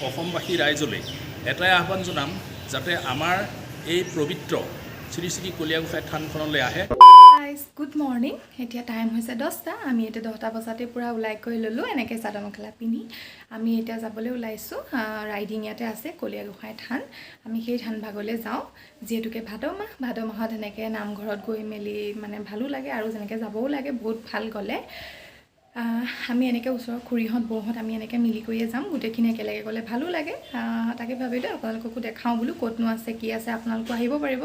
অসমবাসী ৰাইজলৈ এটাই আহ্বান জনাম যাতে আমাৰ এই পবিত্ৰ শ্ৰী শ্ৰী কলীয়াগোসাঁই থানখনলৈ আহে। Good morning. এতিয়া টাইম হৈছে 10টা। আমি এতিয়া 10টা বজাতে পূৰা ওলাই কৰি ল'লোঁ এনেকৈ চাদৰ মেখেলা পিন্ধি আমি এতিয়া যাবলৈ ওলাইছোঁ। ৰাইডিং ইয়াতে আছে কলীয়াগোসাঁই থান। আমি সেই থান ভাগলৈ যাওঁ যিহেতুকে ভাদ মাহত এনেকৈ নামঘৰত গৈ মেলি মানে ভালো লাগে আৰু যেনেকৈ যাবও লাগে বহুত ভাল গ'লে। আমি এনেকৈ ওচৰৰ খুৰীহঁত বৌহঁত আমি এনেকৈ মিলি কৰিয়ে যাম, গোটেইখিনি একেলগে গ'লে ভালো লাগে। তাকে ভাবিলোঁ আপোনালোককো দেখাওঁ বোলো ক'তনো আছে কি আছে, আপোনালোকো আহিব পাৰিব।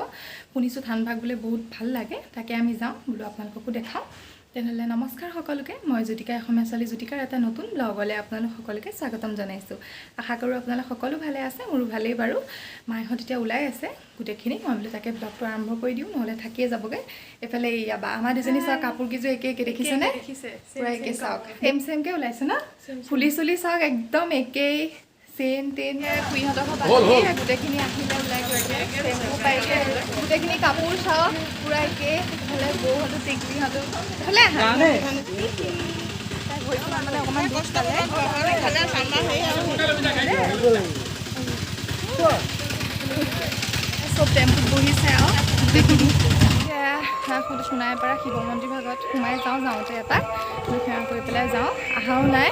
শুনিছোঁ থানভাগ বোলে বহুত ভাল লাগে, তাকে আমি যাওঁ বোলো আপোনালোককো দেখাওঁ। তেনেহ'লে নমস্কাৰ সকলোকে। মই জ্যোতিকা, অসমীয়া ছোৱালী জ্যোতিকাৰ এটা নতুন ব্লগলৈ আপোনালোক সকলোকে স্বাগতম জনাইছোঁ। আশা কৰোঁ আপোনালোক সকলো ভালে আছে, মোৰো ভালেই বাৰু। মাহঁত এতিয়া ওলাই আছে গোটেইখিনি, মই বোলো তাকে ব্লগটো আৰম্ভ কৰি দিওঁ, নহ'লে থাকিয়ে যাবগৈ। এইফালে এয়া বা আমাৰ দুজনী চাওক কাপোৰ কেইযোৰ একে দেখিছেনে? পূৰা একে চাওক, চেমকৈ ওলাইছে ন? ফুলি চুলি চাওক একদম একেই, চেন টেন। খুৰীহঁতৰ ঘৰ গোটেইখিনি আহিলে ওলাই গৈ পাইছে, গোটেইখিনি কাপোৰ চাওক পূৰা একেই। ইফালে বৌহঁতো টিকলিহঁতো ইফালে মানে অকণমান দুখ পালে চব টেম্পুত বহিছে আৰু গোটেইখিনি। সোণাইৰ পৰা শিৱ মন্দিৰ ভাগত সোমাই যাওঁতে এপাক সেৱা কৰি পেলাই যাওঁ। আহাও নাই,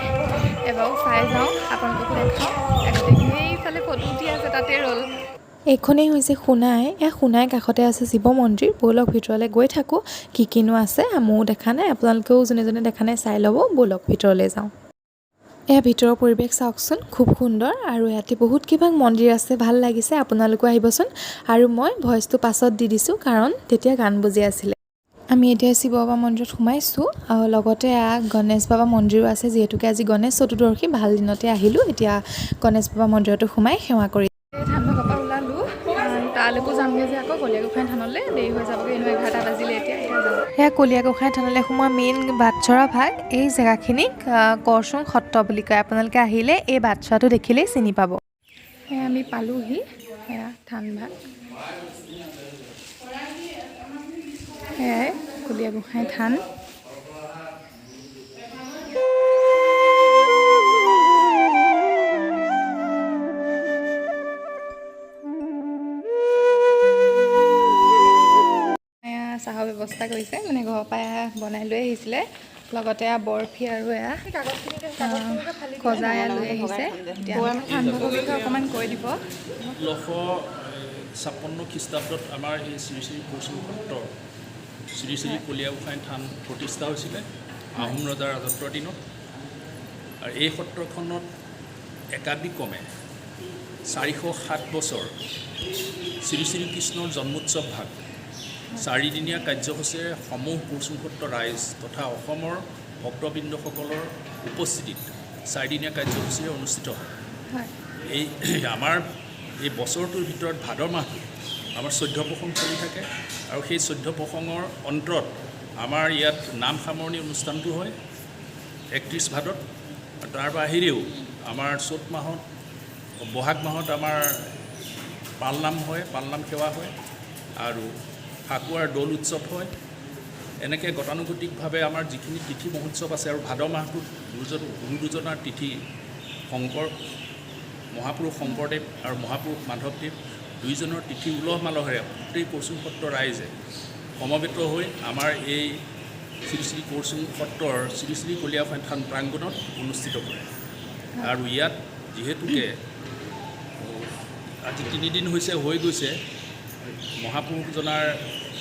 এবাৰো চাই যাওঁ, আপোনালোককো দেখাওঁ। গোটেইখিনি এইফালে ফটো উঠি আছে, তাতে ৰ'ল। এইখনেই হৈছে সোণাই। সোণাই কাষতে আছে শিৱ মন্দিৰ। ব'লক ভিতৰলৈ গৈ থাকোঁ, কিনো আছে ময়ো দেখা নাই, আপোনালোকেও যোনে দেখা নাই চাই ল'ব। ব'লক ভিতৰলৈ যাওঁ। এয়া ভিতৰৰ পৰিৱেশ চাওকচোন, খুব সুন্দৰ। আৰু ইয়াতে বহুত কিবা মন্দিৰ আছে, ভাল লাগিছে। আপোনালোকো আহিবচোন। আৰু মই ভইচটো পাছত দি দিছোঁ কাৰণ তেতিয়া গান বজি আছিলে। আমি এতিয়া শিৱ বাবা মন্দিৰত সোমাইছোঁ আৰু লগতে গণেশ বাবা মন্দিৰো আছে। যিহেতুকে আজি গণেশ চতুৰ্দশী, ভাল দিনতে আহিলোঁ। এতিয়া গণেশ বাবা মন্দিৰতো সোমাই সেৱা কৰি থান ভাগৰ পৰা ওলালোঁ। তালৈকো যামগৈ যে আকৌ কলীয়াগোসাঁই থানলৈ, দেৰি হৈ যাবগৈ, 11টা বাজিলে। এতিয়া যাওঁ। সেয়া কলীয়াগোসাঁই থানলৈ সোমোৱা মেইন বাটচৰা ভাগ। এই জেগাখিনিক কৰচুং সত্ৰ বুলি কয়। আপোনালোকে আহিলে এই বাটচৰাটো দেখিলেই চিনি পাব। সেয়া আমি পালোহি, সেয়া থান ভাগ। সেয়াই কলীয়াগোসাঁই থান। চাহৰ ব্যৱস্থা কৰিছে, মানে ঘৰৰ পৰা বনাই লৈ আহিছিলে। লগতে বৰফি আৰু গজা লৈ আহিছে। এতিয়া থানভাগৰ বিষয়ে অকণমান কৈ দিব। 1656 খ্ৰীষ্টাব্দত আমাৰ এই শ্ৰী শ্ৰী কৰচুং সত্ৰৰ শ্ৰী শ্ৰী কলীয়াগোসাঁই থান প্ৰতিষ্ঠা হৈছিলে আহোম ৰজাৰ ৰাজত্বৰ দিনত। আৰু এই সত্ৰখনত একাদিক্ৰমে 407 বছৰ শ্ৰী শ্ৰীকৃষ্ণৰ জন্মোৎসৱ ভাগ 4দিনীয়া কাৰ্যসূচীৰে সমূহ কৰচুং সত্ৰ ৰাইজ তথা অসমৰ ভক্তবৃন্দসকলৰ উপস্থিতিত 4দিনীয়া কাৰ্যসূচীৰে অনুষ্ঠিত হয়। আমাৰ এই বছৰটোৰ ভিতৰত ভাদ মাহটো আমাৰ 14 প্ৰসংগ চলি থাকে। আৰু সেই 14 প্ৰসংগৰ অন্তৰত আমাৰ ইয়াত নাম সামৰণি অনুষ্ঠানটো হয় 31 ভাদত। তাৰ বাহিৰেও আমাৰ চ'ত মাহত, বহাগ মাহত আমাৰ পালনাম হয়, পালনাম সেৱা হয় আৰু ফাকুৱাৰ দৌল উৎসৱ হয়। এনেকৈ গতানুগতিকভাৱে আমাৰ যিখিনি তিথি মহোৎসৱ আছে। আৰু ভাদ মাহটোত গুৰু দুজনাৰ তিথি মহাপুৰুষ শংকৰদেৱ আৰু মহাপুৰুষ মাধৱদেৱ দুইজনৰ তিথি উলহ মালহেৰে গোটেই কৰচুং সত্ৰ ৰাইজে সমবেত হৈ আমাৰ এই শ্ৰী শ্ৰী কৰচুং সত্ৰৰ শ্ৰী শ্ৰী কলীয়াগোসাঁই থান প্ৰাংগণত অনুষ্ঠিত কৰে। আৰু ইয়াত যিহেতুকে আজি 3 দিন হৈছে হৈ গৈছে মহাপুৰুষজনাৰ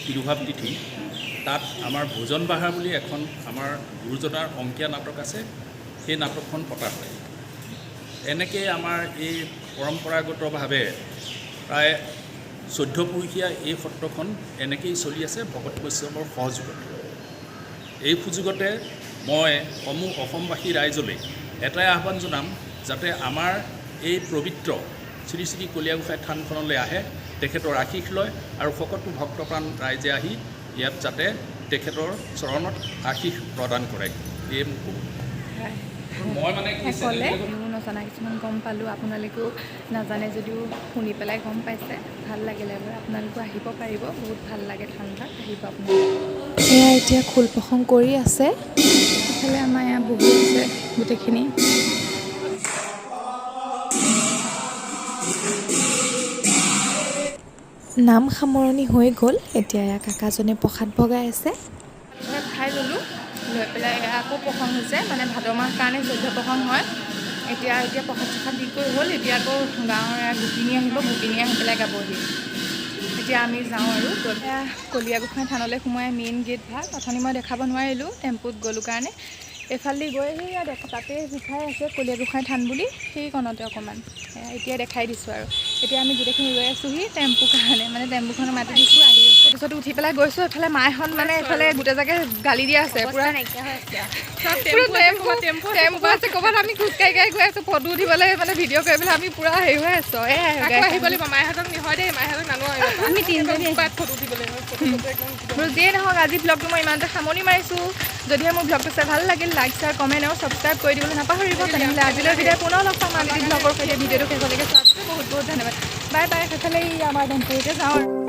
তিৰুভাৱ তিথি, তাত আমাৰ ভোজন বাহাৰ বুলি এখন আমাৰ গুৰুজনাৰ অংকীয়া নাটক আছে, সেই নাটকখন পতা হয়। এনেকৈ আমাৰ এই পৰম্পৰাগতভাৱে প্ৰায় 14 পুৰুষীয়া এই সত্ৰখন এনেকৈয়ে চলি আছে ভকত বৈষ্ণৱৰ সহযোগত। এই সুযোগতে মই সমূহ অসমবাসী ৰাইজলৈ এটাই আহ্বান জনাম যাতে আমাৰ এই পবিত্ৰ শ্ৰী শ্ৰী কলীয়াগোসাঁই থানখনলৈ আহে, তেখেতৰ আশীষ লয় আৰু সকলো ভক্তপ্ৰাণ ৰাইজে আহি ইয়াত যাতে তেখেতৰ চৰণত আশীষ প্ৰদান কৰে। এই মই মানে নজনা কিছুমান গম পালোঁ, আপোনালোকেও নাজানে যদিও শুনি পেলাই গম পাইছে। ভাল লাগিলে বাৰু, আপোনালোকো আহিব পাৰিব, বহুত ভাল লাগে থানভাগ, আহিব আপোনালোকে। এয়া এতিয়া খোল প্ৰসংগ কৰি আছে, ইফালে আমাৰ ইয়াত বহি আছে গোটেইখিনি। নাম সামৰণি হৈ গ'ল। এতিয়া এয়া কাকাজনে প্ৰসাদ ভগাই আছে। খাই ল'লোঁ, লৈ পেলাই আকৌ প্ৰসংগ হৈছে, মানে ভাদ মাহ কাৰণে 14 প্ৰসংগ হয়। এতিয়া প্ৰসাদ চসাদ দি কৰি হ'ল। এতিয়া আকৌ গাঁৱৰ গোপিনী আহিব, গোপিনী আহি পেলাই গাবহি। এতিয়া আমি যাওঁ আৰু কলীয়া গোসাঁই থানলৈ সোমাই মেইন গেট ভাগ। অথনি মই দেখাব নোৱাৰিলোঁ, টেম্পুত গ'লোঁ কাৰণে। এইফালেদি গৈ তাতে লিখাই আছে কলীয়া গোসাঁই থান বুলি, সেইকণতে অকণমান এতিয়া দেখাই দিছোঁ আৰু। এতিয়া আমি গোটেইখিনি ৰৈ আছোঁহি টেম্পুৰ কাৰণে, মানে টেম্পুখনত মাতি দিছোঁ, আহি তাৰপিছত উঠি পেলাই গৈছোঁ। এইফালে মাইহঁত মানে এইফালে গোটেই জাগে গালি দিয়া আছে, পূৰা নাইকিয়া হৈ আছে। টেম্পু আছে ক'ৰবাত, আমি খোজকাঢ়ি গৈ আছোঁ ফটো উঠিবলৈ, মানে ভিডিঅ' কৰিবলৈ আমি পূৰা হেৰি হৈ আছোঁ। আহিব লাগিব মাইহঁতক নহয় দেই, মাইহঁতক নানো আমি তিনিজনী ফটো উঠিবলৈ। যিয়ে নহওক আজি ব্লগটো মই ইমানতে সামৰণি মাৰিছোঁ। যদিহে মোৰ ব্লগটো চাই ভাল লাগিল, লাইক শ্বেয়াৰ কমেণ্ট আৰু ছাবস্ক্ৰাইব কৰি দিবলৈ নাপাহৰিব। তেনেহ'লে আজিলৈ ভিডিঅ' পুনৰ লগ পাম আন এটি ব্লগৰ সৈতে। ভিডিঅ'টো শেষলৈকে চোৱাৰ বাবে বহুত বহুত ধন্যবাদ। Bye bye. সেইফালে আমাৰ টেম্পুতে যাওঁ আৰু।